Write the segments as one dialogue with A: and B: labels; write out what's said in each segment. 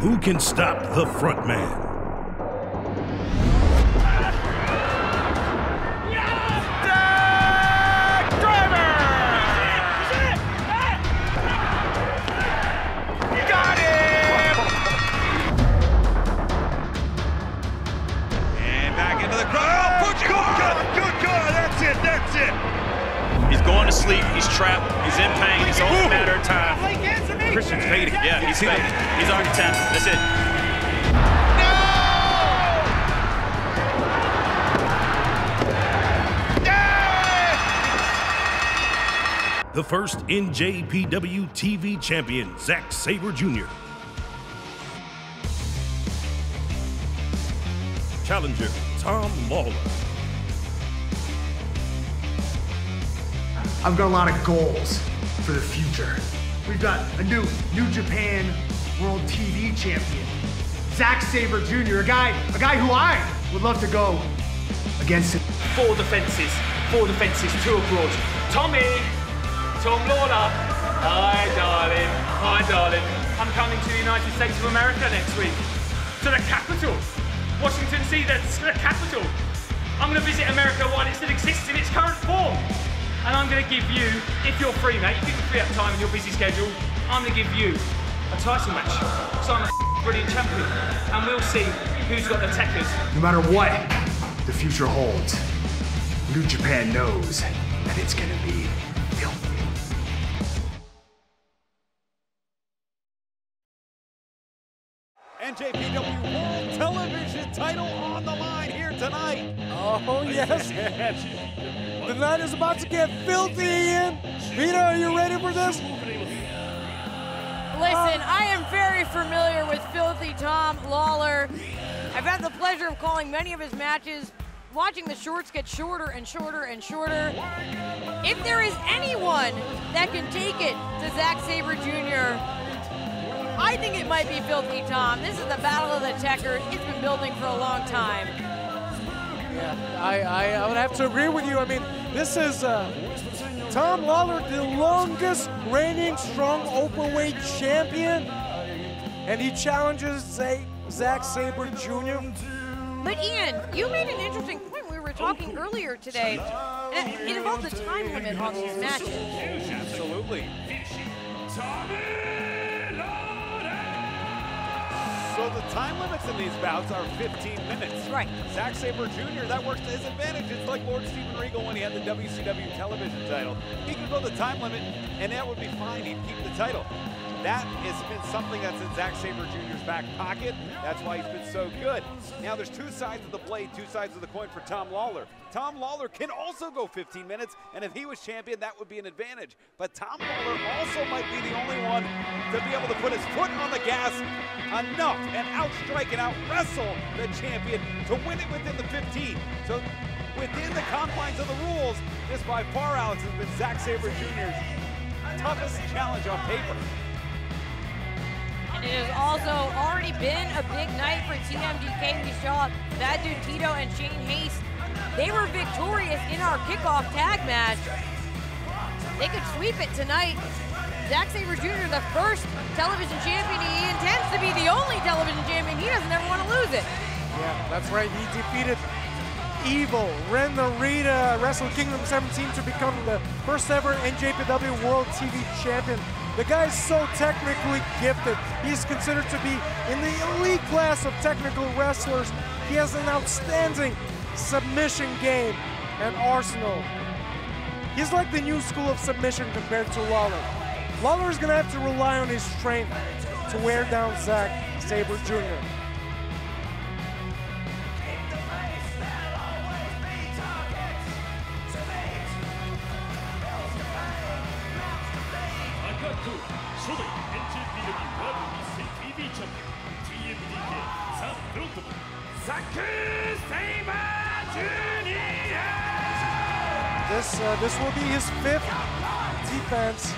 A: Who can stop the front man?
B: He's going to sleep, he's trapped, he's in pain, it's only a matter of time.
C: Christian's fading.
B: Yeah, he's fading. He's already tapped. That's it.
A: No! The first NJPW TV champion, Zack Sabre Jr. Challenger, Tom Lawlor.
D: I've got a lot of goals for the future. We've got a New Japan World TV champion, Zack Sabre Jr., a guy who I would love to go against.
C: Four defenses, two abroad. Tom Lawlor. Hi, darling. I'm coming to the United States of America next week. To the capital. Washington, D.C., that's the capital. I'm going to visit America while it still exists in its current form. And I'm going to give you, if you're free, mate, if you can free up time in your busy schedule, I'm going to give you a title match. So I'm a brilliant champion. And we'll see who's got the techers.
D: No matter what the future holds, New Japan knows that it's going to be filthy.
E: NJPW World Television title on the line here tonight.
F: Oh, yes. The night is about to get filthy, Ian. Vito, are you ready for this?
G: Listen, I am very familiar with Filthy Tom Lawlor. I've had the pleasure of calling many of his matches, watching the shorts get shorter and shorter and shorter. If there is anyone that can take it to Zack Sabre Jr., I think it might be Filthy Tom. This is the battle of the Techers. It's been building for a long time.
F: Yeah, I would have to agree with you. I mean, this is Tom Lawlor, the longest reigning strong openweight champion, and he challenges Zack Sabre Jr.
G: But Ian, you made an interesting point. We were talking earlier today. It involved a time limit on these matches.
E: Absolutely. So the time limits in these bouts are 15 minutes.
G: Right.
E: Zack Sabre Jr., that works to his advantage. It's like Lord Steven Regal when he had the WCW television title. He could go the time limit, and that would be fine. He'd keep the title. That has been something that's in Zack Sabre Jr.'s back pocket. That's why he's been so good. Now, there's two sides of the blade, two sides of the coin for Tom Lawlor. Tom Lawlor can also go 15 minutes, and if he was champion, that would be an advantage. But Tom Lawlor also might be the only one to be able to put his foot on the gas enough and outstrike and out-wrestle the champion to win it within the 15. So within the confines of the rules, this by far, Alex, has been Zack Sabre Jr.'s toughest challenge on paper.
G: And it has also already been a big night for TMDK. We saw Bad Dude Tito and Shane Haste. They were victorious in our kickoff tag match. They could sweep it tonight. Zack Sabre Jr., the first television champion. He intends to be the only television champion. He doesn't ever want to lose it.
F: Yeah, that's right. He defeated Evil, Ren Narita, Wrestle Kingdom 17 to become the first ever NJPW World TV champion. The guy's so technically gifted. He's considered to be in the elite class of technical wrestlers. He has an outstanding submission game and arsenal. He's like the new school of submission compared to Lawlor. Lawlor is going to have to rely on his strength to wear down Zack Sabre Jr. This will be his fifth defense.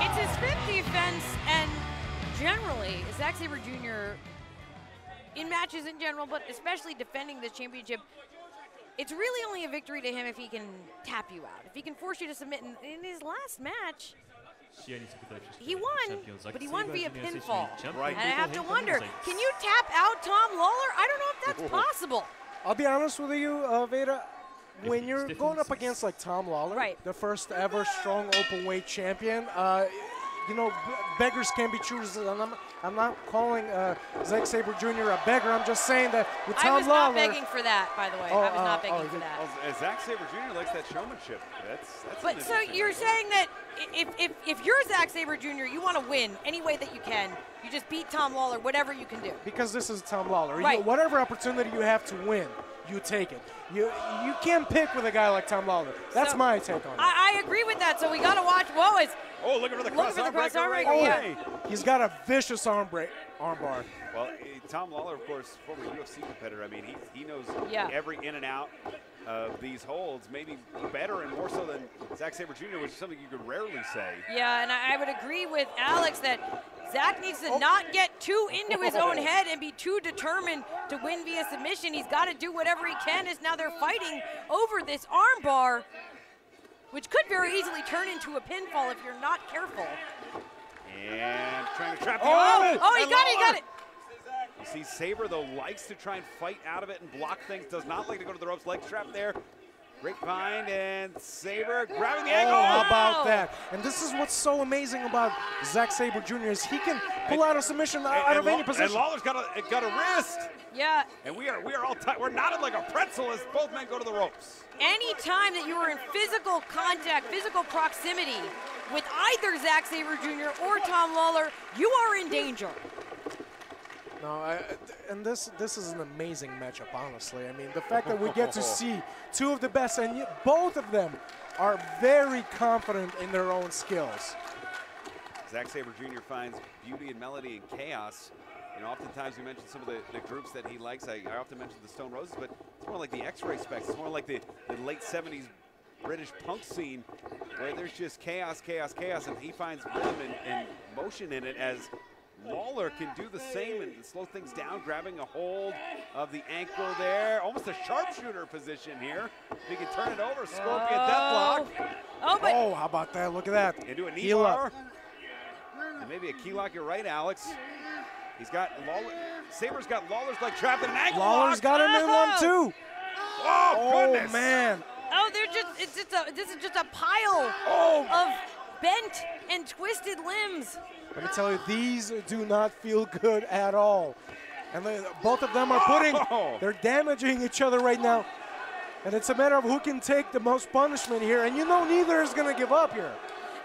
G: It's his fifth defense, and generally, Zack Sabre Jr., in matches in general, but especially defending this championship, it's really only a victory to him if he can tap you out, if he can force you to submit. And in his last match, He won, but he won via pinfall.
E: Right.
G: And I have to wonder, can you tap out Tom Lawlor? I don't know if that's possible.
F: I'll be honest with you, Veda. When you're going up against like Tom Lawlor, the first ever strong open weight champion, you know, beggars can be choosers. And I'm not calling Zack Sabre Jr. a beggar. I'm just saying that with Tom Lawlor.
G: I was not begging for that, by the way. I was not begging for that.
E: Well, Zack Sabre Jr. likes that showmanship. That's
G: but so you're saying that if you're Zack Sabre Jr., you want to win any way that you can. You just beat Tom Lawlor, whatever you can do.
F: Because this is Tom Lawlor.
G: Right.
F: Whatever opportunity you have to win, you take it. You can't pick with a guy like Tom Lawlor. That's my take on it.
G: I agree with that. So we got to watch. Whoa, it's
E: looking for the cross arm breaker.
G: Yeah.
F: He's got a vicious arm bar.
E: Well, Tom Lawlor, of course, former UFC competitor. I mean, he knows every in and out of these holds, maybe better and more so than Zack Sabre Jr., which is something you could rarely say.
G: Yeah, and I would agree with Alex that Zack needs to not get too into his own head and be too determined to win via submission. He's got to do whatever he can, as now they're fighting over this arm bar, which could very easily turn into a pinfall if you're not careful.
E: And trying to trap the
G: arm. Oh, he got it.
E: You see Sabre, though, likes to try and fight out of it and block things, does not like to go to the ropes. Leg trap there. Grapevine and Sabre grabbing the ankle.
F: How about that? And this is what's so amazing about Zack Sabre Jr. is he can pull out a submission out of any position.
E: And Lawler's got a wrist.
G: Yeah.
E: And we are all tight. We're knotted like a pretzel as both men go to the ropes.
G: Any time that you are in physical contact, physical proximity with either Zack Sabre Jr. or Tom Lawlor, you are in danger.
F: No, and this is an amazing matchup, honestly. I mean, the fact that we get to see two of the best, and both of them are very confident in their own skills.
E: Zack Sabre Jr. finds beauty and melody and chaos. You know, oftentimes we mention some of the groups that he likes. I often mention the Stone Roses, but it's more like the X-Ray specs. It's more like the late 70s British punk scene where there's just chaos, chaos, chaos, and he finds rhythm and motion in it as Lawlor can do the same and slow things down, grabbing a hold of the ankle there. Almost a sharpshooter position here. He can turn it over, Scorpion Deathlock.
F: Oh, how about that? Look at that.
E: Into a knee bar. And maybe a key lock, you're right, Alex. He's got Lawlor. Sabre's got Lawler's leg trapped in an ankle
F: Lawler's got him in one, too.
E: Oh, goodness.
F: Man.
G: Oh, this is just a pile of bent and twisted limbs.
F: Let me tell you, these do not feel good at all. And both of them are they're damaging each other right now. And it's a matter of who can take the most punishment here. And you know neither is going to give up here.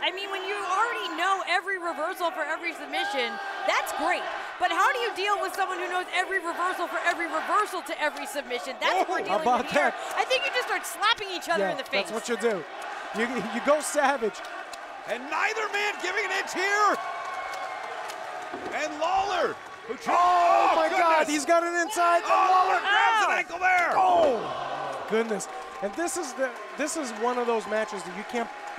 G: I mean, when you already know every reversal for every submission, that's great. But how do you deal with someone who knows every reversal for every reversal to every submission? That's what we're dealing with here. I think you just start slapping each other in the face.
F: That's what you do. You go savage.
E: And neither man giving an inch here. And Lawlor, who
F: oh my God, he's got it inside.
E: Lawlor grabs an ankle there.
F: Oh, goodness. And this is one of those matches that you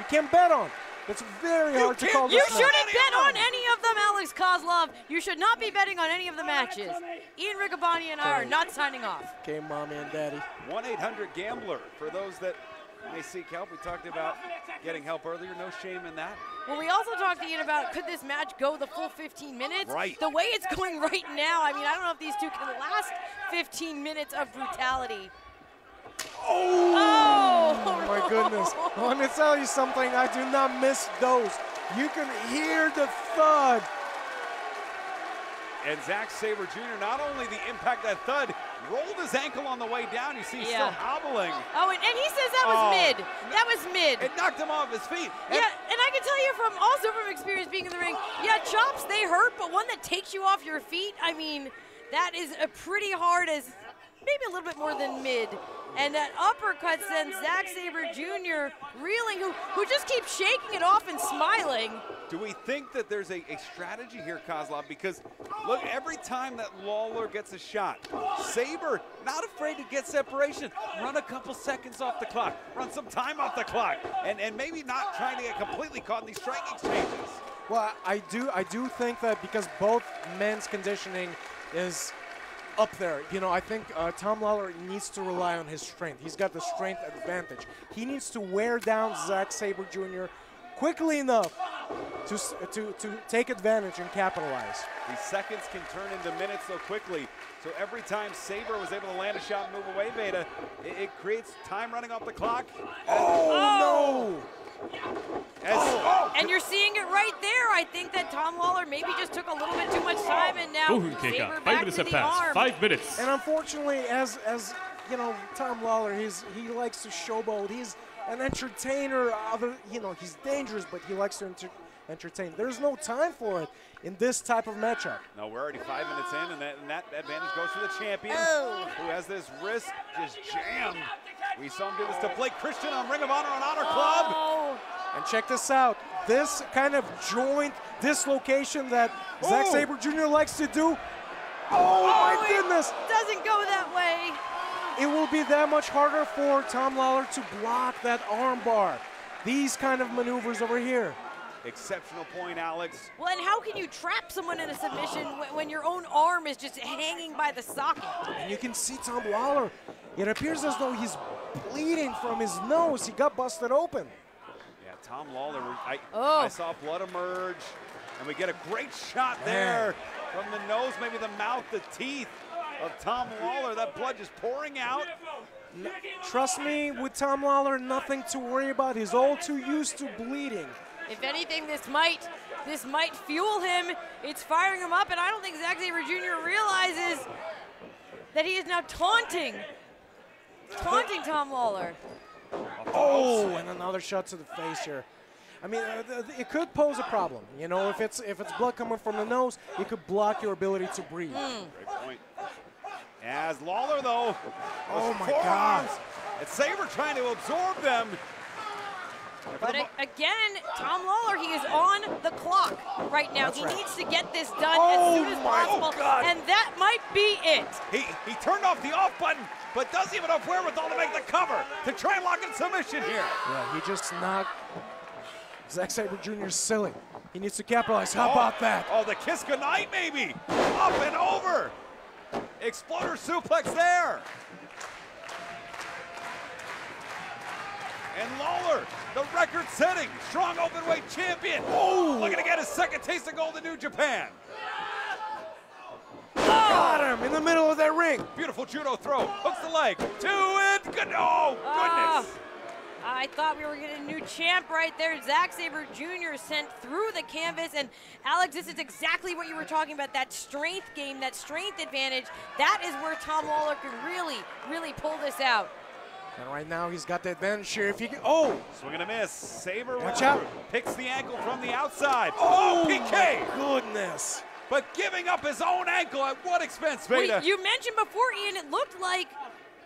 F: can't bet on. It's very hard to call this.
G: You shouldn't bet on any of them, Alex Kozlov. You should not be betting on any of the matches. Ian Riccaboni and I are not signing off.
F: Okay, mommy and daddy.
E: 1-800-GAMBLER for those that may seek help. We talked about getting help earlier. No shame in that.
G: Well, we also talked to Ian about could this match go the full 15 minutes?
E: Right.
G: The way it's going right now, I mean, I don't know if these two can last 15 minutes of brutality.
F: Oh my goodness. Let me tell you something. I do not miss those. You can hear the thud.
E: And Zack Sabre Jr., not only the impact that thud, rolled his ankle on the way down. You see he's still hobbling.
G: Oh, and he says that was mid. That was mid.
E: It knocked him off his feet.
G: And and I can tell you from experience being in the ring, chops, they hurt, but one that takes you off your feet, I mean, that is a pretty hard as maybe a little bit more than mid. And that uppercut sends Zack Sabre Jr. reeling, who just keeps shaking it off and smiling.
E: Do we think that there's a strategy here, Kozlov? Because look, every time that Lawlor gets a shot, Sabre not afraid to get separation, run a couple seconds off the clock, run some time off the clock, and maybe not trying to get completely caught in these strike exchanges.
F: Well, I do think that because both men's conditioning is up there. You know, I think Tom Lawlor needs to rely on his strength. He's got the strength advantage. He needs to wear down Zack Sabre Jr. quickly enough to take advantage and capitalize.
E: These seconds can turn into minutes so quickly. So every time Sabre was able to land a shot and move away, Veda, it creates time running off the clock.
F: Oh,
G: And you're seeing it right there. I think that Tom Lawlor maybe just took a little bit too much time, and now
H: kick
G: Sabre
H: out. 5
G: back
H: minutes
G: to
H: have
G: the
H: passed.
G: arm.
H: 5 minutes.
F: And unfortunately, as you know, Tom Lawlor, he likes to showboat. He's an entertainer. He's dangerous, but he likes to entertain. There's no time for it in this type of matchup.
E: No, we're already 5 minutes in, and that advantage goes to the champion, who has this wrist just jammed. We saw him do this to Blake Christian on Ring of Honor on Honor Club.
F: And check this out. This kind of joint dislocation that Zack Sabre Jr. likes to do. Oh my goodness!
G: It doesn't go that way.
F: It will be that much harder for Tom Lawlor to block that arm bar. These kind of maneuvers over here.
E: Exceptional point, Alex.
G: Well, and how can you trap someone in a submission when your own arm is just hanging by the socket?
F: And you can see Tom Lawlor. It appears as though he's bleeding from his nose. He got busted open.
E: Yeah, Tom Lawlor, I saw blood emerge, and we get a great shot there from the nose, maybe the mouth, the teeth of Tom Lawlor. That blood just pouring out.
F: Trust me, with Tom Lawlor, nothing to worry about. He's all too used to bleeding.
G: If anything, this might fuel him. It's firing him up, and I don't think Zack Sabre Jr. realizes that he is now taunting Tom Lawlor.
F: Oh, and another shot to the face here. I mean, it could pose a problem. You know, if it's blood coming from the nose, it could block your ability to breathe.
E: Great point. As Lawlor, though,
F: oh my God!
E: And Sabre trying to absorb them.
G: But again, Tom Lawlor, he is on the clock right now. He needs to get this done as soon as possible, and that might be it.
E: He turned off the off button, but doesn't even have wherewithal to make the cover to try and lock in submission here.
F: Yeah, he just knocked Zack Sabre Jr. silly. He needs to capitalize. How about that?
E: Oh, the kiss goodnight, maybe. Up and over. Exploder suplex there. And Lawlor, the record-setting strong openweight champion. Looking to get his second taste of gold in New Japan.
F: Got him in the middle of that ring.
E: Beautiful judo throw. Hooks the leg. To it. Good. Oh, goodness.
G: I thought we were getting a new champ right there. Zack Sabre Jr. sent through the canvas. And Alex, this is exactly what you were talking about, that strength game, that strength advantage. That is where Tom Lawlor can really pull this out.
F: And right now he's got the advantage here. If he can,
E: swing and a miss. Sabre
F: watch out.
E: Picks the ankle from the outside.
F: My
E: PK.
F: goodness.
E: But giving up his own ankle at what expense, Veda?
G: You mentioned before, Ian, it looked like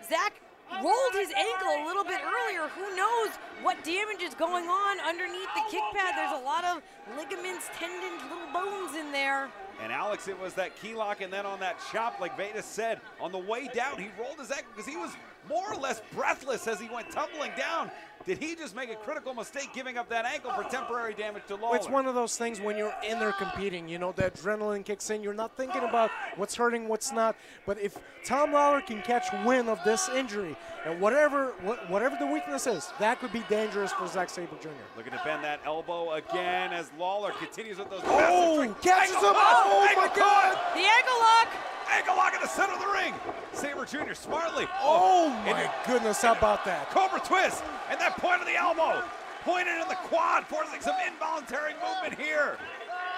G: Zack rolled his ankle a little bit earlier. Who knows what damage is going on underneath the kick pad? There's a lot of ligaments, tendons, little bones in there.
E: And Alex, it was that key lock, and then on that chop, like Veda said, on the way down, he rolled his ankle because he was more or less breathless as he went tumbling down. Did he just make a critical mistake giving up that ankle for temporary damage to Lawlor?
F: It's one of those things when you're in there competing, you know, the adrenaline kicks in. You're not thinking about what's hurting, what's not. But if Tom Lawlor can catch wind of this injury, and whatever the weakness is, that could be dangerous for Zack Sabre Jr.
E: Looking to bend that elbow again as Lawlor continues with those.
F: Catches him! Oh my God!
G: The ankle lock!
E: Ankle lock in the center of the ring. Sabre Jr. smartly.
F: Oh my goodness, how about that?
E: Cobra twist, and that point of the elbow. Pointed in the quad, forcing some involuntary movement here.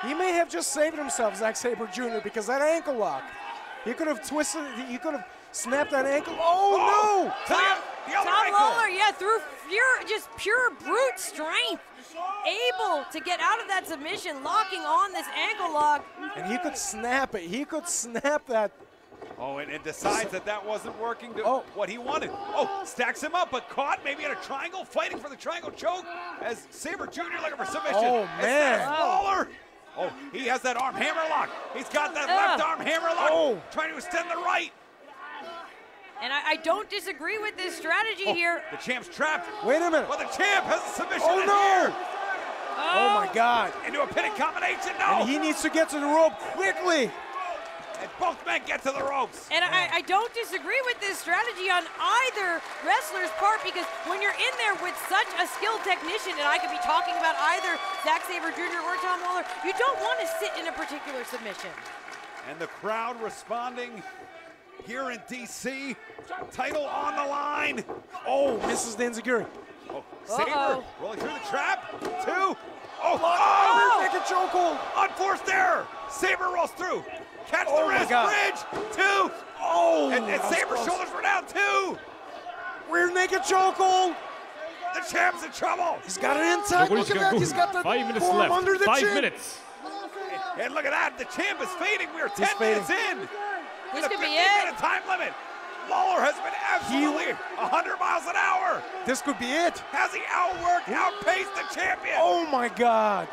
F: He may have just saved himself, Zack Sabre Jr., because that ankle lock, he could have twisted, he could have snapped that ankle. Oh no!
G: Tom Lawlor, through pure brute strength, able to get out of that submission, locking on this ankle lock.
F: And he could snap it. He could snap that.
E: Oh, and decides that wasn't working to what he wanted. Stacks him up, but caught maybe in a triangle, fighting for the triangle choke as Sabre Jr. looking for submission.
F: Oh, man.
E: Lawlor. Oh, he has that arm hammer lock. He's got that left arm hammer lock, trying to extend the right.
G: And I don't disagree with this strategy here.
E: The champ's trapped.
F: Wait a minute.
E: But the champ has a submission
F: in
E: here.
F: Oh my God.
E: Into a pinning combination, no.
F: And he needs to get to the rope quickly.
E: And Both men get to the ropes.
G: And I don't disagree with this strategy on either wrestler's part, because when you're in there with such a skilled technician, and I could be talking about either Zack Sabre Jr. or Tom Lawlor, you don't want to sit in a particular submission.
E: And the crowd responding here in DC. Title on the line.
F: Oh, misses the enziguri.
E: Oh, Sabre rolling through the trap. 2. Oh,
F: Make a chokehold.
E: Unforced error. Sabre rolls through. Catch the wrist.
F: God.
E: Bridge. 2.
F: Oh,
E: And Sabre's shoulders were down 2.
F: Rear naked chokehold.
E: The champ's in trouble.
F: He's got it inside. Look at that. He's got the
A: 5 minutes
F: forearm
A: left.
F: under the
A: 5
F: chin.
A: minutes.
E: And look at that. The champ is fading. We are 10
F: fading.
E: minutes in.
G: This
E: In a
G: could be
E: 15-minute time limit. Lawlor has been absolutely 100 miles an hour.
F: This could be it.
E: Has he outpaced the champion?
F: Oh my God.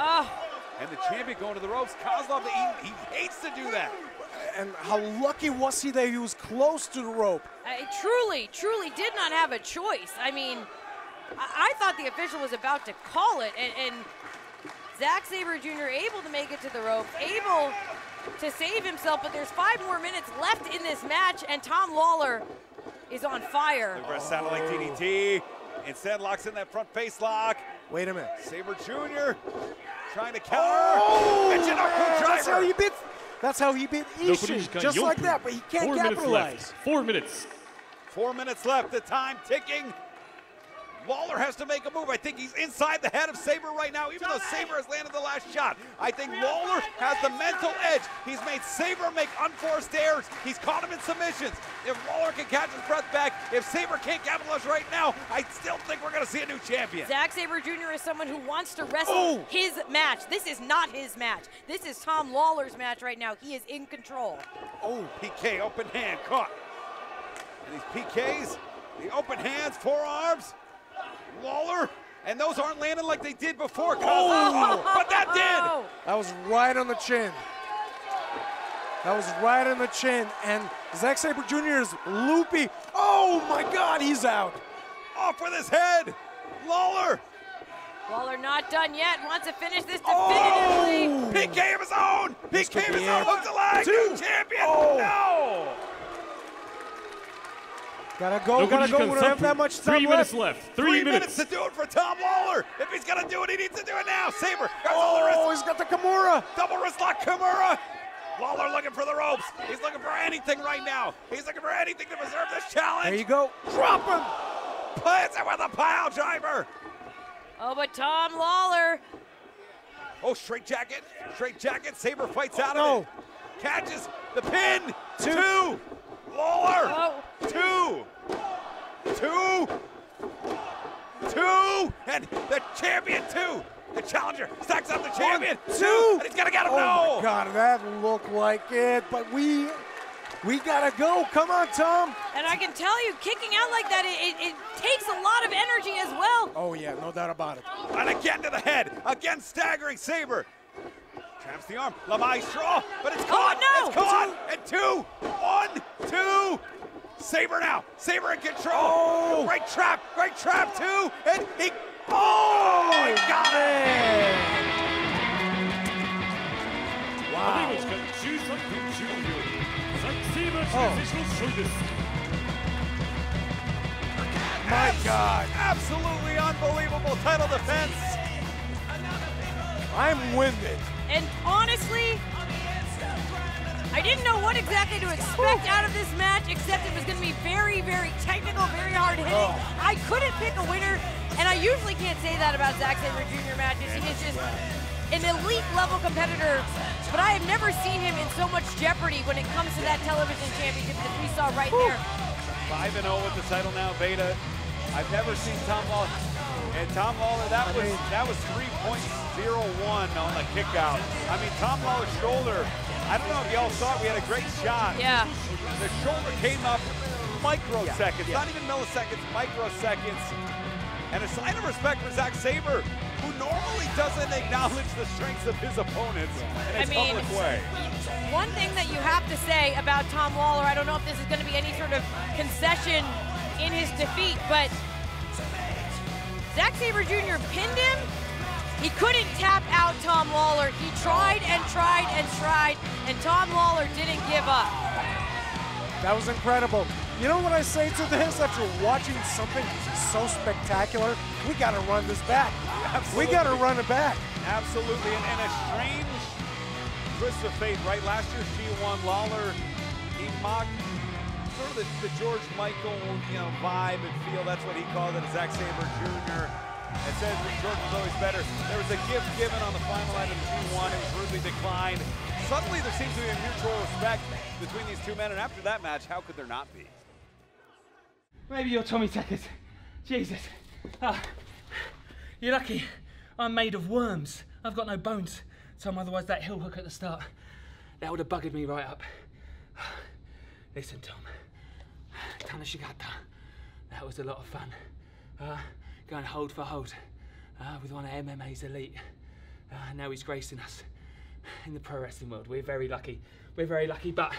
E: And the champion going to the ropes. Kozlov, he hates to do that.
F: And how lucky was he that he was close to the rope?
G: Truly did not have a choice. I mean, I thought the official was about to call it, and Zack Sabre Jr. able to make it to the rope, able to save himself, but there's 5 more minutes left in this match, and Tom Lawlor is on fire.
E: The rest sounded like DDT. Instead, locks in that front face lock.
F: Wait a minute.
E: Sabre Jr. trying to counter.
F: Oh, that's how he beat Ishii, just like that, but he can't capitalize.
A: 4 minutes.
E: 4 minutes left, the time ticking. Lawlor has to make a move. I think he's inside the head of Sabre right now, even though Sabre has landed the last shot. I think Lawlor has the mental edge. He's made Sabre make unforced errors. He's caught him in submissions. If Lawlor can catch his breath back, if Sabre can't capitalize right now, I still think we're going to see a new champion.
G: Zack Sabre Jr. is someone who wants to wrestle his match. This is not his match. This is Tom Lawlor's match right now. He is in control.
E: Oh, PK, open hand, caught. And these PKs, the open hands, forearms. Lawlor, and those aren't landing like they did before, but that did.
F: That was right on the chin. That was right on the chin, and Zack Sabre Jr. is loopy. Oh my God, he's out.
E: Off with his head, Lawlor.
G: Lawlor not done yet, wants to finish this definitively.
E: PK of his own, PK of his own, hooks the leg, new champion, no.
F: Gotta go, we don't have that much time
A: 3 minutes left.
E: 3 minutes to do it for Tom Lawlor. If he's gonna do it, he needs to do it now. Sabre,
F: he's got the Kimura.
E: Double wrist lock Kimura. Lawlor looking for the ropes. He's looking for anything right now. He's looking for anything to preserve this challenge.
F: There you go.
E: Drop him. Plants it with a pile driver.
G: Oh, but Tom Lawlor.
E: Oh, straight jacket. Sabre fights out of it. Catches the pin. 2. Lawlor. 2. And the champion 2. The challenger stacks up the champion. 2. And he's gonna get him.
F: Oh my God, that looked like it. But we gotta go. Come on, Tom.
G: And I can tell you, kicking out like that, it takes a lot of energy as well.
F: Oh yeah, no doubt about it.
E: And again to the head. Again staggering Sabre. Traps the arm. La Maestro. But it's caught.
G: No.
E: It's caught. And 2. 1, 2. Sabre now. Sabre in control. Great trap. 2. And he. Oh, he got it.
F: Wow. My God.
E: Absolutely unbelievable title defense.
F: I'm winded.
G: And honestly, I didn't know what exactly to expect out of this match, except it was going to be very, very technical, very hard hitting. I couldn't pick a winner, and I usually can't say that about Zack Sabre Jr. matches. He is just an elite level competitor, but I have never seen him in so much jeopardy when it comes to that television championship that we saw right there.
E: 5-0 with the title now, Beta. I've never seen Tom Lawlor. And Tom Lawlor, that was 3.01 on the kick out. I mean, Tom Lawlor's shoulder, I don't know if y'all saw it, we had a great shot.
G: Yeah.
E: The shoulder came up microseconds, not even milliseconds, microseconds. And a sign of respect for Zack Sabre, who normally doesn't acknowledge the strengths of his opponents in a public way.
G: One thing that you have to say about Tom Lawlor, I don't know if this is going to be any sort of concession in his defeat, but Zack Sabre Jr. pinned him, He couldn't tap out Tom Lawlor. He tried and tried and tried, and Tom Lawlor didn't give up.
F: That was incredible. You know what I say to this after watching something so spectacular? We got to run this back.
E: Absolutely.
F: We got to run it back.
E: Absolutely, and a strange twist of fate, right? Last year, G1 Lawlor, he mocked sort of the George Michael, vibe and feel. That's what he called it, Zack Sabre Jr. And said that George was always better. There was a gift given on the final night of G1. It was rudely declined. Suddenly, there seems to be a mutual respect between these two men, and after that match, how could there not be?
C: Maybe you're Tommy Tuckers. Jesus. You're lucky. I'm made of worms. I've got no bones. Tom, otherwise that heel hook at the start, that would have buggered me right up. Listen, Tom. Tanashigata. That was a lot of fun. Going hold for hold with one of MMA's elite. Now he's gracing us in the pro wrestling world. We're very lucky. We're very lucky, but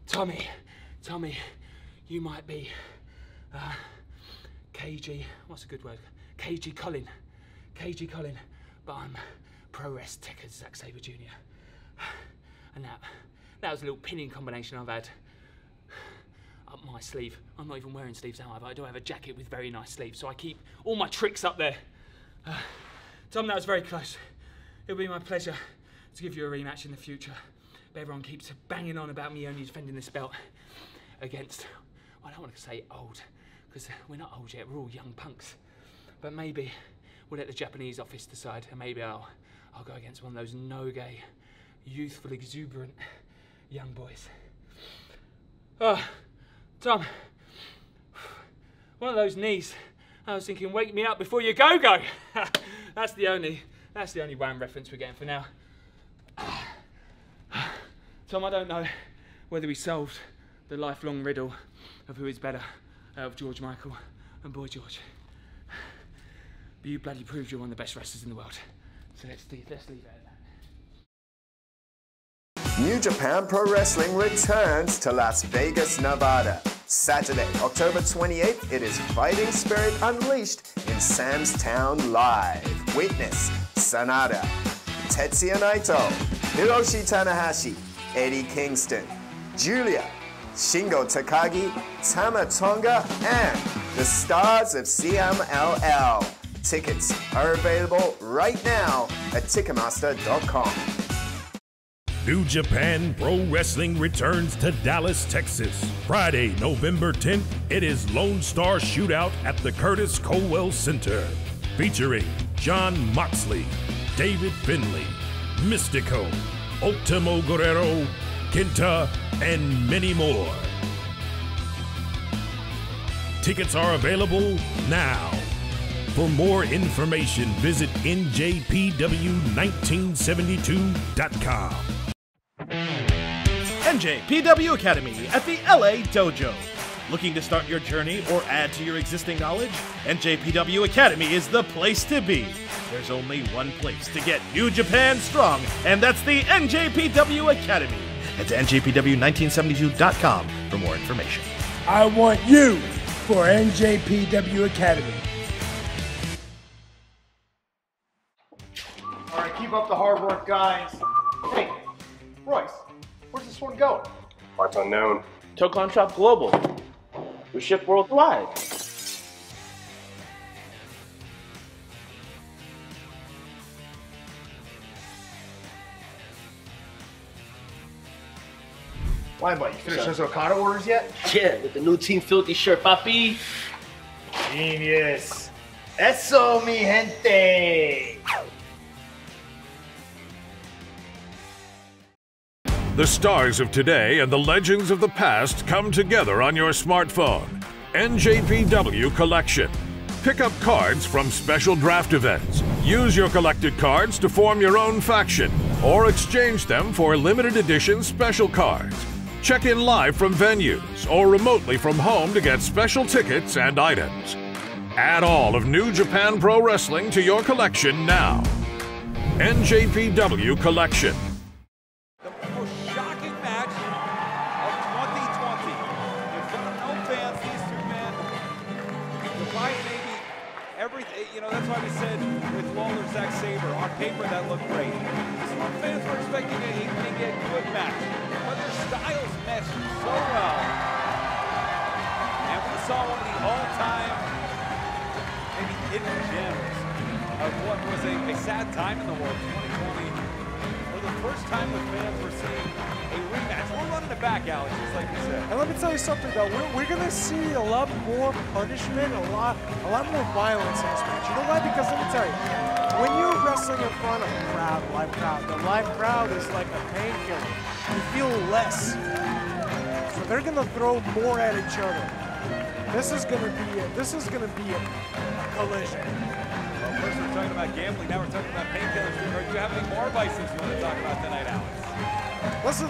C: Tommy, you might be KG, what's a good word? KG Colin, but I'm pro wrest Tickers Zack Sabre Jr. And that was a little pinning combination I've had up my sleeve. I'm not even wearing sleeves now, but I do have a jacket with very nice sleeves, so I keep all my tricks up there. Tom, that was very close. It'll be my pleasure to give you a rematch in the future. But everyone keeps banging on about me only defending this belt against, I don't want to say old, because we're not old yet, we're all young punks. But maybe we'll let the Japanese office decide, and maybe I'll go against one of those no-gay, youthful, exuberant young boys. Tom, one of those knees. I was thinking, wake me up before you go. That's the only Wham reference we're getting for now. Tom, I don't know whether we solved the lifelong riddle of who is better out of George Michael and Boy George. But you bloody proved you're one of the best wrestlers in the world. So let's leave it at that.
H: New Japan Pro Wrestling returns to Las Vegas, Nevada. Saturday, October 28th, it is Fighting Spirit Unleashed in Sam's Town Live. Witness Sanada, Tetsuya Naito, Hiroshi Tanahashi, Eddie Kingston, Julia, Shingo Takagi, Tama Tonga, and the stars of CMLL. Tickets are available right now at Ticketmaster.com.
A: New Japan Pro Wrestling returns to Dallas, Texas. Friday, November 10th, it is Lone Star Shootout at the Curtis Colwell Center. Featuring John Moxley, David Finlay, Mystico, Ultimo Guerrero, Kenta, and many more. Tickets are available now. For more information, visit NJPW1972.com.
I: NJPW Academy at the LA Dojo. Looking to start your journey or add to your existing knowledge? NJPW Academy is the place to be. There's only one place to get New Japan strong, and that's the NJPW Academy. Head to NJPW1972.com for more information.
J: I want you for NJPW Academy.
D: All right, keep up the hard work, guys. Hey, Royce, where's this one going?
K: Parts unknown.
L: Tocon Shop Global. We ship worldwide.
D: Why, buddy? You finished those Okada orders yet?
L: Yeah, with the new Team Filthy shirt, papi.
D: Genius. Eso, mi gente.
M: The stars of today and the legends of the past come together on your smartphone. NJPW Collection. Pick up cards from special draft events. Use your collected cards to form your own faction, or exchange them for limited edition special cards. Check in live from venues or remotely from home to get special tickets and items. Add all of New Japan Pro Wrestling to your collection now. NJPW Collection.
E: The most shocking match of 2020. In front of no fans, these two men defied maybe everything, you know, that's why we said with Lawlor, Zack Sabre, on paper that looked great. Some fans were expecting a good match, but their styles meshed so well. And we saw one of the all-time, maybe hidden gems of what was a sad time in the world, 2020. For the first time the fans were seeing a rematch. We're running it back, Alex, just like you said.
F: And let me tell you something, though. We're going to see a lot more punishment, a lot more violence in this match. You know why? Because let me tell you, when you're wrestling in front of a crowd, the live crowd is like a painkiller. You feel less. So they're going to throw more at each other. This is going to be a collision.
E: Well, first we're talking about gambling, now we're talking about painkillers. Do you have any more vices you want to talk about tonight, Alex?
F: Listen,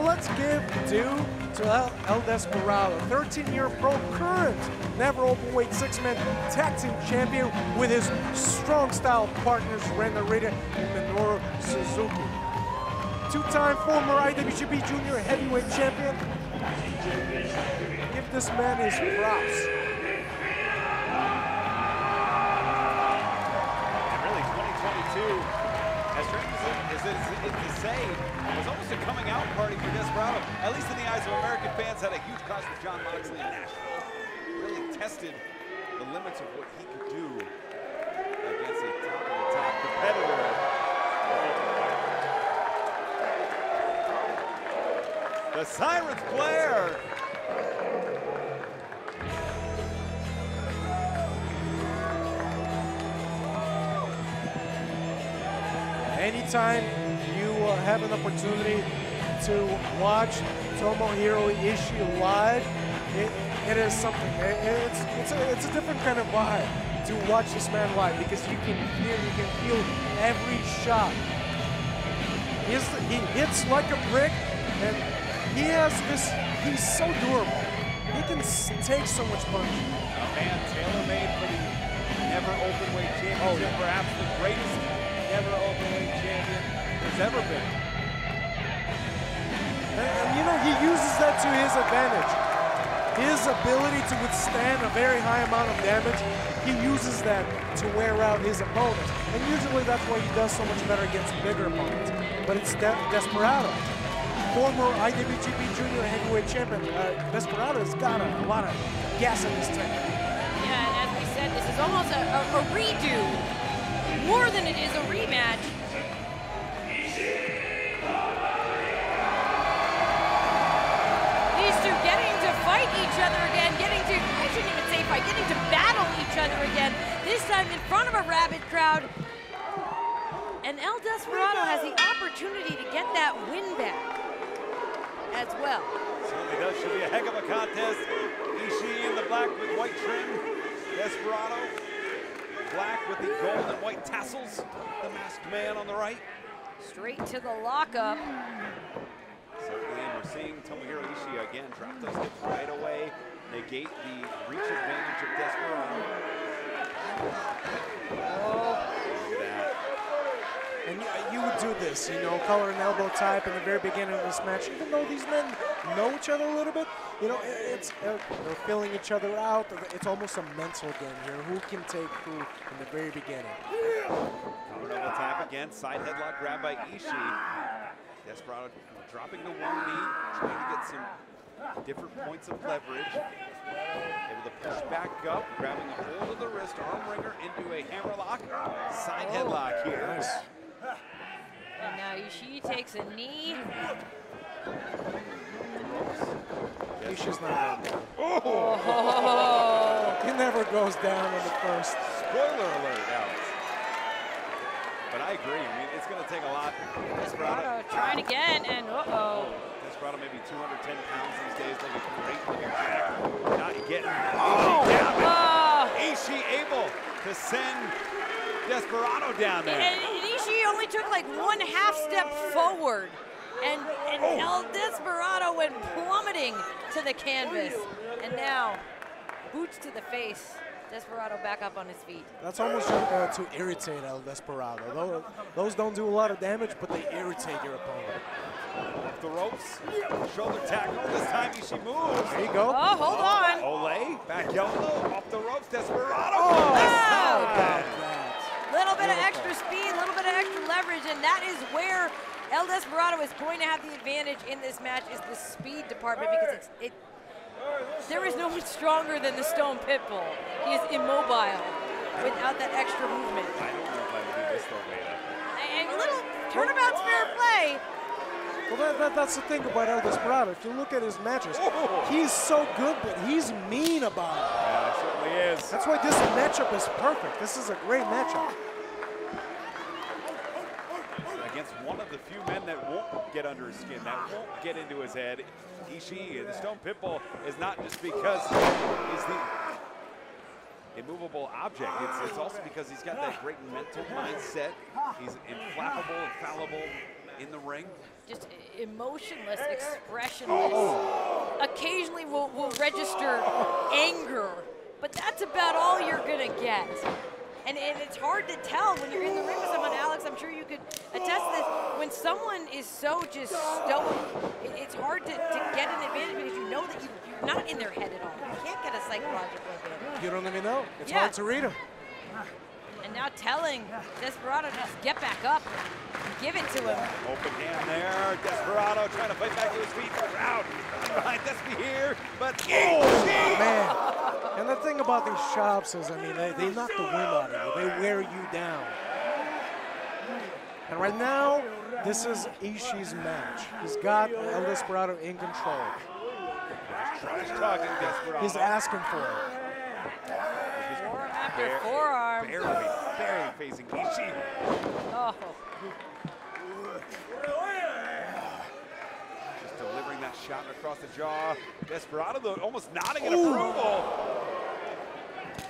F: let's give due to El Desperado, 13-year pro, current never openweight six-man tag team champion with his strong style partners Ren Narita and Minoru Suzuki. Two-time former IWGP Junior Heavyweight Champion. Give this man his props.
E: And really, 2022, as strange as it is to say, was almost a coming out party for Desperado. At least in the eyes of American fans, had a huge clash with John Moxley in Nashville. Really tested the limits of what he could do against a top-of-the-top competitor. The sirens blare.
F: Anytime you have an opportunity to watch Tomohiro Ishii live, it is something. It's a different kind of vibe to watch this man live because you can feel every shot. He hits like a brick, and he has this. He's so durable. He can take so much punch.
E: A man tailor-made for the never openweight championship, perhaps the greatest never openweight champion there's ever been.
F: And you know, he uses that to his advantage. His ability to withstand a very high amount of damage, he uses that to wear out his opponents. And usually that's why he does so much better against bigger opponents. But it's Desperado, former IWGP Junior Heavyweight Champion. Desperado's got a lot of gas in his tank.
G: Yeah, and as we said, this is almost a redo. More than it is a rematch. These two getting to fight each other again, I shouldn't even say fight, getting to battle each other again, this time in front of a rabid crowd. And El Desperado has the opportunity to get that win back as well.
E: Certainly does. Should be a heck of a contest. Ishii in the black with white trim. Desperado black with the gold and white tassels. The masked man on the right.
G: Straight to the lockup.
E: Certainly, and we're seeing Tomohiro Ishii again drop those hips right away, negate the reach advantage of Desperado.
F: Oh.
E: Look at that.
F: And you would do this, you know, collar and elbow type in the very beginning of this match. Even though these men know each other a little bit, you know, they're filling each other out. It's almost a mental game here. Who can take who in the very beginning?
E: Collar and elbow tap again. Side headlock grab by Ishii. Desperado dropping to one knee, trying to get some different points of leverage. Able to push back up, grabbing a hold of the wrist, arm wringer into a hammerlock. Side headlock here.
F: Nice.
G: And now Ishii takes a knee.
F: Ishii's not going down.
G: Oh!
F: He never goes down in the first.
E: Spoiler alert, Alex. But I agree. I mean, it's going to take a lot.
G: Desperado trying again, and uh-oh.
E: Desperado maybe 210 pounds these days, looking great with your jack. Not getting Ishii down. Ishii able to send Desperado down there.
G: And Ishii only took like 1/2 step forward. And El Desperado went plummeting to the canvas. And now, boots to the face. Desperado back up on his feet.
F: That's almost to irritate El Desperado. Those don't do a lot of damage, but they irritate your opponent.
E: Off the ropes, shoulder tackle. This time Ishii moves.
F: There you go.
G: Oh, hold on.
E: Ole, back elbow, off the ropes. Desperado. Oh, this time.
G: El Desperado is going to have the advantage in this match is the speed department because there is no one stronger than the Stone Pitbull. He is immobile without that extra movement.
E: I don't know if I would do this though, Veda.
G: And a little turnabout's fair play.
F: Well, that's the thing about El Desperado. If you look at his matches, he's so good, but he's mean about it.
E: Yeah, it certainly is.
F: That's why this matchup is perfect. This is a great matchup.
E: Against one of the few men that won't get under his skin, that won't get into his head, Ishii, the Stone Pitbull, is not just because he's the immovable object. It's also because he's got that great mental mindset. He's inflammable, infallible in the ring.
G: Just emotionless, expressionless. Occasionally will register anger, but that's about all you're gonna get. And it's hard to tell when you're in the ring with someone. Alex, I'm sure you could attest to this. When someone is so just stoic, it's hard to get an advantage because you know that you're not in their head at all. You can't get a psychological advantage.
F: You don't even know. It's hard to read him.
G: And now telling Desperado to just get back up and give it to him.
E: Open hand there. Desperado trying to fight back to his feet. Round behind Despy here, but
F: man. And the thing about these chops is, I mean, they knock the wind out of you. They wear you down. And right now, this is Ishii's match. He's got El Desperado in control.
E: Talking Desperado.
F: He's asking for it.
G: Forearm after forearm.
E: Barely facing Ishii.
G: Oh.
E: Just delivering that shot across the jaw. Desperado, though, almost nodding in approval.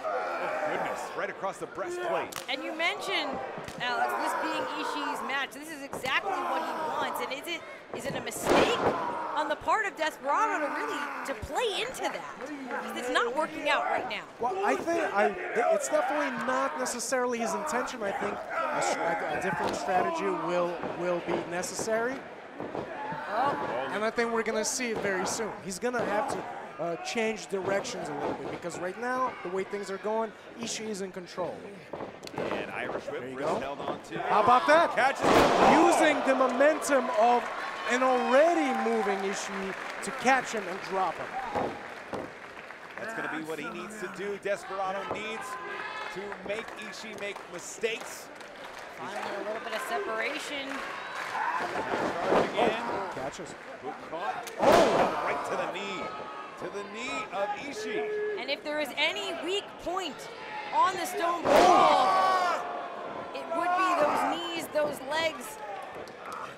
E: Oh, goodness, right across the breastplate.
G: And you mentioned, Alex, this being Ishii's match. This is exactly what he wants. And is it a mistake on the part of Desperado to really play into that? Because it's not working out right now.
F: Well, I think it's definitely not necessarily his intention. I think a different strategy will be necessary. And I think we're going to see it very soon. He's going to have to change directions a little bit because right now, the way things are going, Ishii is in control.
E: And Irish whip held on to.
F: How about that?
E: Catches
F: Using the momentum of an already moving Ishii to catch him and drop him.
E: That's going to be what he needs to do. Desperado needs to make Ishii make mistakes.
G: Finding a little bit of separation.
E: Charge again.
F: Catches.
E: Hook caught. Right to the knee. To the knee of Ishii.
G: And if there is any weak point on the Stone Pitbull, it would be those knees, those legs.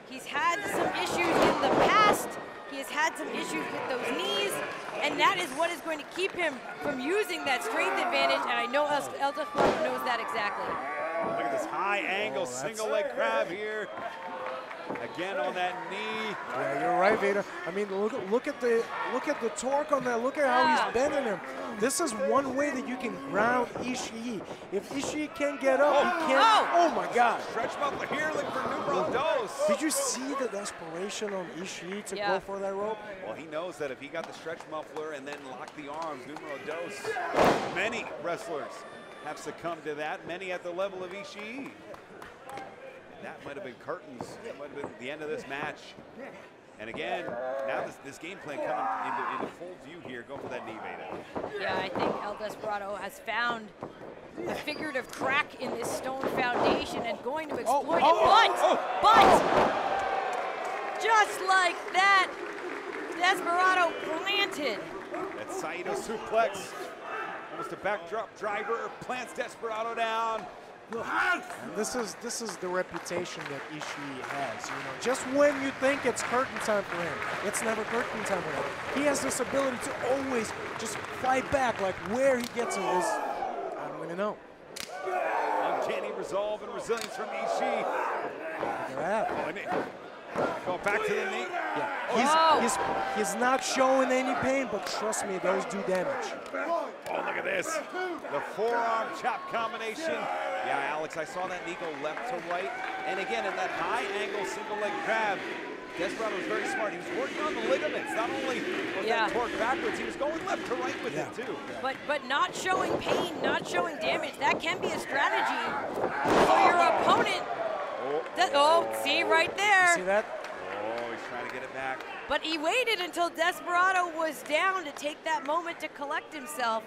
G: He's had some issues in the past. He has had some issues with those knees, and that is what is going to keep him from using that strength advantage, and I know El Desperado knows that exactly.
E: Look at this high angle single leg grab here. Again on that knee.
F: Yeah, you're right, Veda. I mean, look at the torque on that. Look at how he's bending him. This is one way that you can ground Ishii. If Ishii can't get up, he can't. Oh my God!
E: Stretch muffler here, looking for numero dos.
F: Did you see the desperation on Ishii to go for that rope?
E: Well, he knows that if he got the stretch muffler and then locked the arms, numero dos. Many wrestlers have succumbed to that. Many at the level of Ishii. That might have been curtains. That might have been the end of this match. And again, now this game plan coming into full view here. Go for that knee, Veda.
G: Yeah, I think El Desperado has found the figurative crack in this stone foundation and going to exploit it. But just like that, Desperado planted.
E: That Saito suplex, almost a backdrop driver, plants Desperado down.
F: And this is the reputation that Ishii has. You know, just when you think it's curtain time for him, it's never curtain time for him. He has this ability to always just fight back. Like where he gets it is, I don't even know.
E: Uncanny resolve and resilience from Ishii.
F: Look at that.
E: Going back to the knee.
F: Yeah, he's not showing any pain, but trust me, those do damage.
E: Oh, look at this. The forearm chop combination. Yeah, Alex, I saw that knee go left to right. And again, in that high angle single leg grab, Desperado was very smart. He was working on the ligaments. Not only was that torque backwards, he was going left to right with it too.
G: But not showing pain, not showing damage, that can be a strategy for your opponent. Oh, see right there.
F: You see that?
E: Oh, he's trying to get it back.
G: But he waited until Desperado was down to take that moment to collect himself.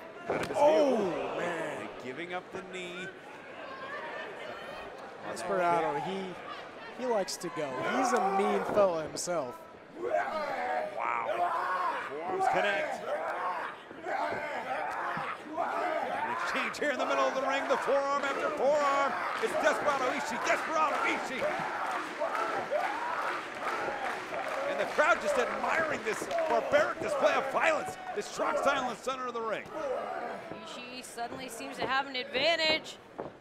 E: Oh, man. And giving up the knee.
F: Desperado, he likes to go. He's a mean fella himself.
E: Wow. Forearms connect. An exchange here in the middle of the ring. The forearm after forearm. It's Desperado Ishii. Desperado Ishii. And the crowd just admiring this barbaric display of violence. This strong style in the center of the ring.
G: Ishii suddenly seems to have an advantage.
E: Look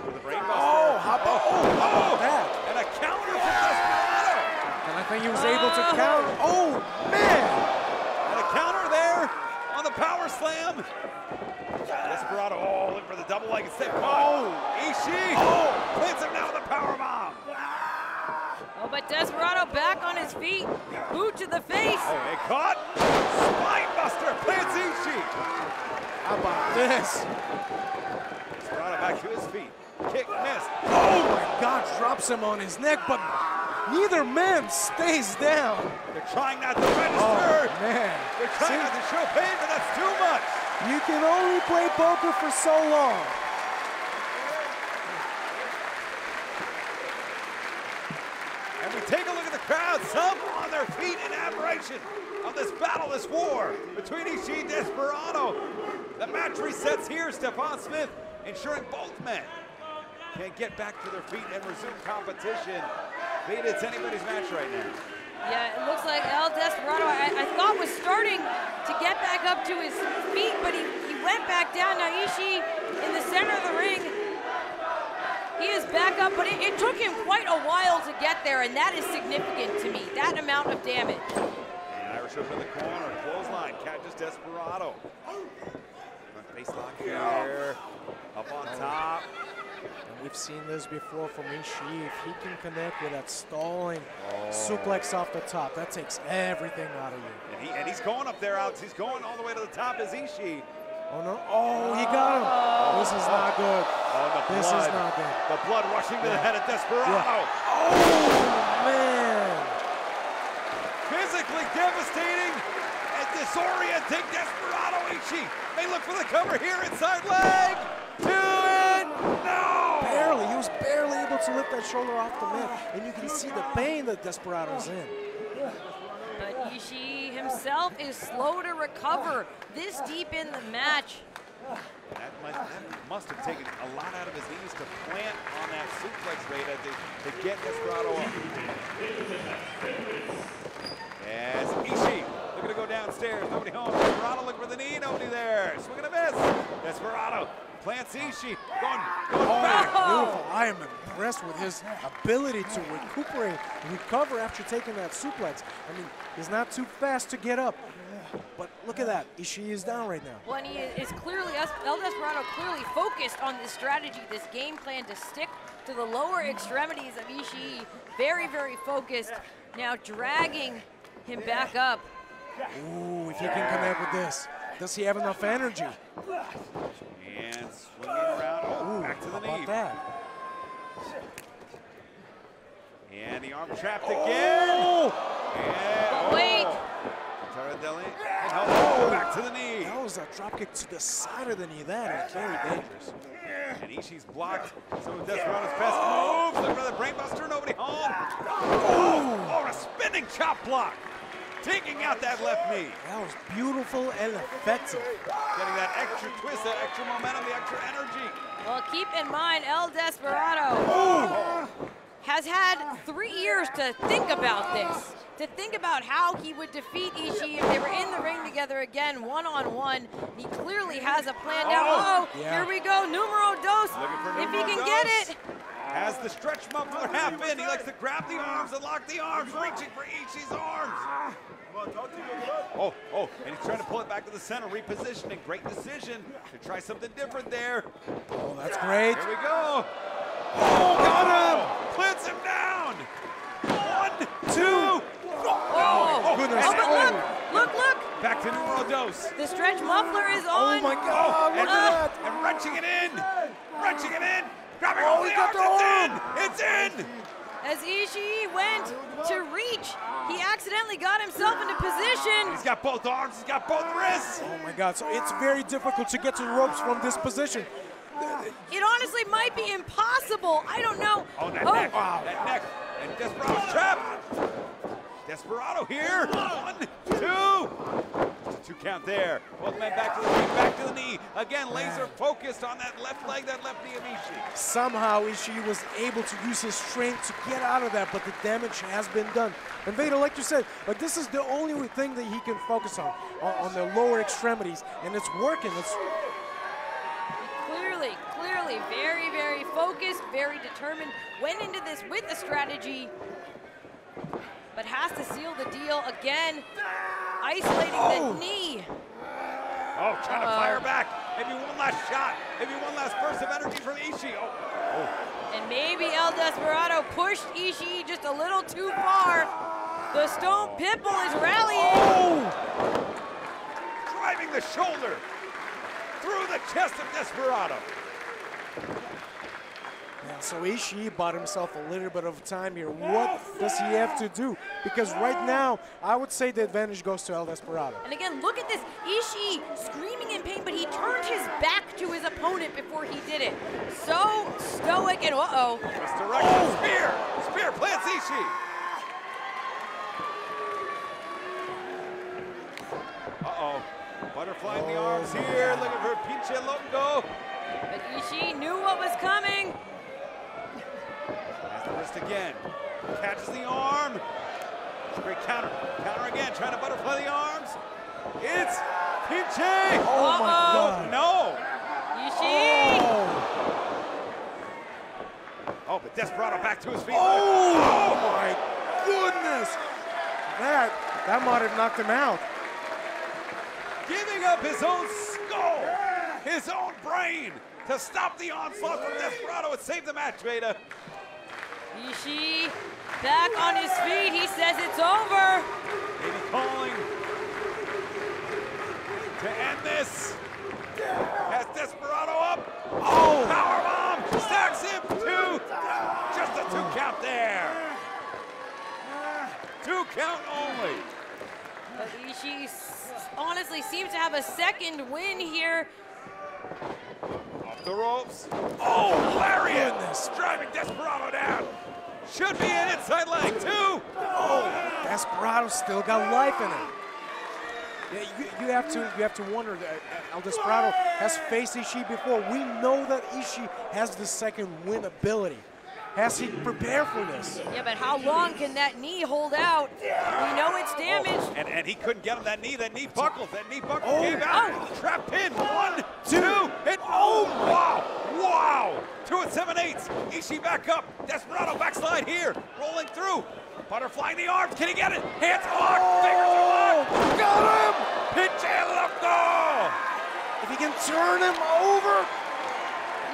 E: for the brainbuster. How about
F: that?
E: And a counter from Desperado.
F: And I think he was able to counter. Oh, man!
E: And a counter there on the power slam. Desperado, looking for the double leg instead. Oh, Ishii. Plants him now with a power bomb.
G: Oh, but Desperado back on his feet. Boot to the face.
E: Oh, it caught. Spine buster. Plants Ishii.
F: How about this?
E: Desperado back to his feet. Kick missed.
F: Oh my God, drops him on his neck, but neither man stays down.
E: They're trying not to register.
F: Oh, man.
E: They're trying not to show pain, but that's too much.
F: You can only play poker for so long.
E: And we take a look at the crowd, some on their feet in admiration of this battle, this war between Ishii and Desperado. The match resets here. Stephon Smith ensuring both men can get back to their feet and resume competition. Veda, it's anybody's match right now.
G: Yeah, it looks like El Desperado, I thought was starting to get back up to his feet, but he went back down. Now Ishii in the center of the ring. He is back up, but it took him quite a while to get there, and that is significant to me, that amount of damage.
E: And Irish up in the corner, clothesline, catches Desperado. Front face lock here, up on top.
F: And we've seen this before from Ishii. If he can connect with that stalling suplex off the top, that takes everything out of you.
E: And he's going up there, Alex. He's going all the way to the top as Ishii.
F: Oh no! Oh, he got him. This is not good. This is not good.
E: The blood rushing to the head of Desperado.
F: Oh man!
E: Physically devastating and disorienting Desperado. Ishii may look for the cover here, inside leg. To it. No!
F: Barely. He was barely able to lift that shoulder off the mat, and you can see the pain that Desperado's in.
G: But Ishii himself is slow to recover this deep in the match.
E: That must have taken a lot out of his knees to plant on that suplex, Veda, to get Desperado up. As Ishii looking to go downstairs, nobody home. Desperado looking for the knee, nobody there. Swing and a miss. Desperado plants Ishii, going back.
F: Beautiful. I am impressed with his ability to recover after taking that suplex. I mean, he's not too fast to get up. But look at that. Ishii is down right now.
G: Well, and he is clearly, El Desperado clearly focused on this strategy, this game plan to stick to the lower extremities of Ishii. Very, very focused. Now dragging him back up.
F: Ooh, if he can connect with this. Does he have enough energy?
E: And swinging around, back to the knee.
F: How about that?
E: And the arm trapped again. And
G: wait.
E: Back to the knee.
F: That was a drop kick to the side of the knee. That is very dangerous.
E: And Ishii's blocked some of Desperado's best moves. Look for the brainbuster, nobody home. Oh, a spinning chop block. Taking out that left knee.
F: That was beautiful and effective.
E: Getting that extra twist, that extra momentum, the extra energy.
G: Well, keep in mind, El Desperado has had 3 years to think about this. To think about how he would defeat Ishii if they were in the ring together again, one-on-one. He clearly has a plan now. Here we go, numero dos. If he can get it.
E: Has the stretch muffler half in. He likes to grab the arms and lock the arms, reaching for Ishii's arms. And he's trying to pull it back to the center, repositioning. Great decision to try something different there.
F: Oh, that's great.
E: Here we go. Oh, got him. Plants him down. 1, 2.
G: Oh,
E: goodness.
G: Oh, but look.
E: Back to numero dos.
G: The stretch muffler is on.
F: Oh, my God. Look at that.
E: And wrenching it in. Grabbing all the arms, it's in!
G: As Ishii went to reach, he accidentally got himself into position.
E: He's got both arms, he's got both wrists.
F: Oh my God, so it's very difficult to get to the ropes from this position.
G: It honestly might be impossible. I don't know.
E: Oh, that neck, wow. That neck. And Desperado's trapped. Desperado here. 1, 2. Just a 2 count there. Both men back to the ring, back to the knee. Again, laser focused on that left leg, that left knee of Ishii.
F: Somehow Ishii was able to use his strength to get out of that, but the damage has been done. And Vader, like you said, like this is the only thing that he can focus on the lower extremities, and it's working. It's
G: Clearly, very, very focused, very determined. Went into this with a strategy, but has to seal the deal again. Isolating the knee.
E: Oh, trying to fire back. Maybe one last shot. Maybe one last burst of energy from Ishii.
G: And maybe El Desperado pushed Ishii just a little too far. The Stone Pitbull is rallying.
E: Driving the shoulder through the chest of Desperado.
F: Yeah, so Ishii bought himself a little bit of time here. What does he have to do? Because right now, I would say the advantage goes to El Desperado.
G: And again, look at this. Ishii screaming in pain, but he turned his back to his opponent before he did it. So stoic and
E: Misdirection, spear! Spear plants Ishii. Butterfly in the arms here, looking for Pinche Loco.
G: But Ishii knew what was coming.
E: Has the wrist again. Catches the arm. Great counter. Counter again, trying to butterfly the arms. It's Pinche.
F: Oh my God.
E: No.
G: Ishii.
E: Oh, but Desperado back to his feet.
F: Oh my goodness. That might have knocked him out.
E: Giving up his own skull, his own brain to stop the onslaught from Desperado and save the match, Veda.
G: Ishii back on his feet. He says it's over.
E: Maybe calling to end this. Has Desperado up. Oh, powerbomb stacks him. 2. Just a 2 count there. 2 count only.
G: But Ishii honestly seems to have a second win here.
E: Off the ropes. Oh, lariat! Driving Desperado down. Should be an inside leg, 2.
F: Oh, Desperado still got life in it. Yeah, you have to wonder that El Desperado has faced Ishii before. We know that Ishii has the second win ability. Has he prepared for this?
G: Yeah, but how long can that knee hold out? We know it's damaged.
E: Oh, and he couldn't get him. That knee buckled. That knee buckle came out. Trap pin. 1, 2, and wow! Wow! 2 7/8. Ishii back up. Desperado backslide here. Rolling through. Butterfly in the arms. Can he get it? Hands locked. Fingers are locked. Got him! Pinche Loco!
F: If he can turn him over.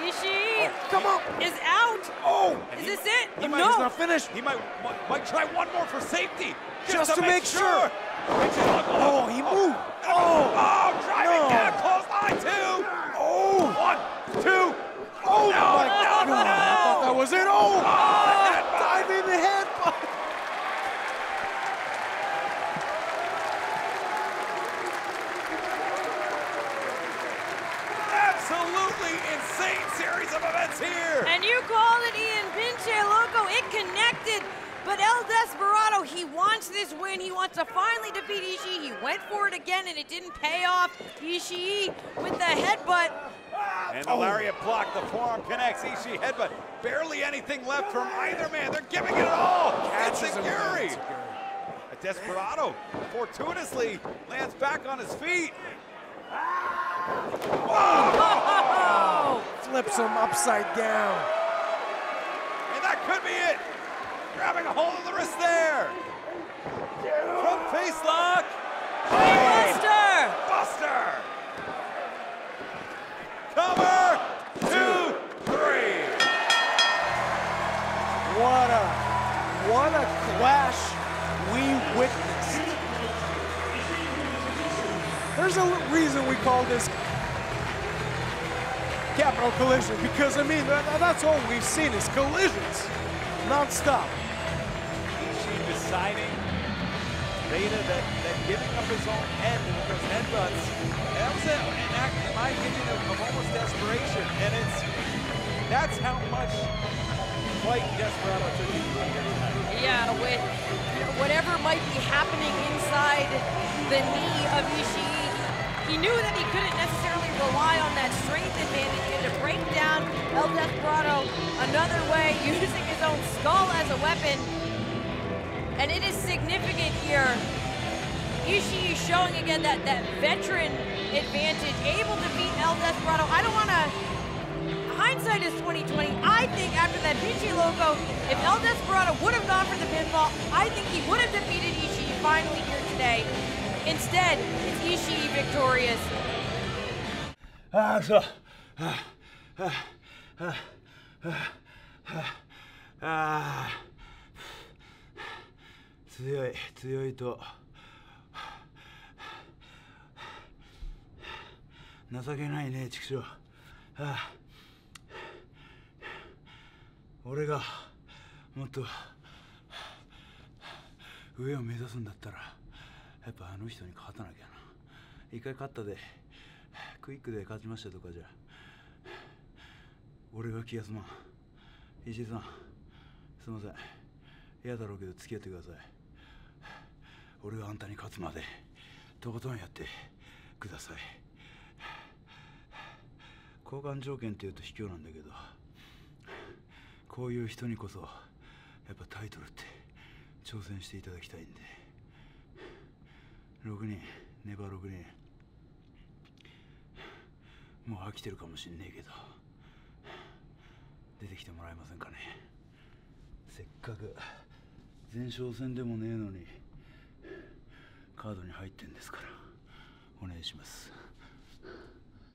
G: Ishii
F: come on.
G: Is out.
E: Oh!
G: Is this it?
E: He's
F: not finished.
E: He might try one more for safety.
F: Just to make sure. Oh, he moved.
E: Driving down. Clothesline 2. Oh! 1, 2.
F: Oh,
E: no,
F: my God.
E: No.
F: I thought that was it. Diving the headbutt.
E: Absolutely insane series of events here.
G: And you called it, Ian. Pinche Loco. It connected. But El Desperado, he wants this win. He wants to finally defeat Ishii. He went for it again, and it didn't pay off. Ishii with the headbutt.
E: And the lariat block, the forearm connects. Ishii headbutt. Barely anything left from either man. They're giving it all. Catches Gary. Desperado fortuitously lands back on his feet.
G: Oh!
F: Flips him upside down.
E: And that could be it. Grabbing a hold of the wrist there. Front face lock.
G: Buster!
E: Buster. Cover. 2, 3.
F: What a clash we witnessed. There's a reason we call this Capital Collision, because I mean, that's all we've seen is collisions, non-stop.
E: Ishii deciding Beta that giving up his own head with those headbutts, that was an act, in my opinion, of almost desperation, and that's how much fight Desperado took into him here tonight.
G: Yeah, with whatever might be happening inside the knee of Ishii, he knew that he couldn't necessarily rely on that strength advantage and to break down El Desperado another way, using his own skull as a weapon. And it is significant here. Ishii showing again that veteran advantage, able to beat El Desperado. I don't want to, hindsight is 2020. I think after that Ishii logo, if El Desperado would have gone for the pinfall, I think he would have defeated Ishii finally here today. Instead, it's Ishii victorious.
K: 強いと情けないね、畜生。俺がもっと上を目指すんだったらやっぱあの人に勝たなきゃな。一回勝ったでクイックで勝ちましたとかじゃ俺が気が済まん。石井さん、すいません。嫌だろうけど付き合ってください。俺があんたに勝つまでとことんやってください。交換条件っていうと卑怯なんだけど、こういう人にこそやっぱタイトルって挑戦していただきたいんで、6人ネバ6人もう飽きてるかもしんねえけど出てきてもらえませんかね。せっかく前哨戦でもねえのにカードに入ってんですからお願いします。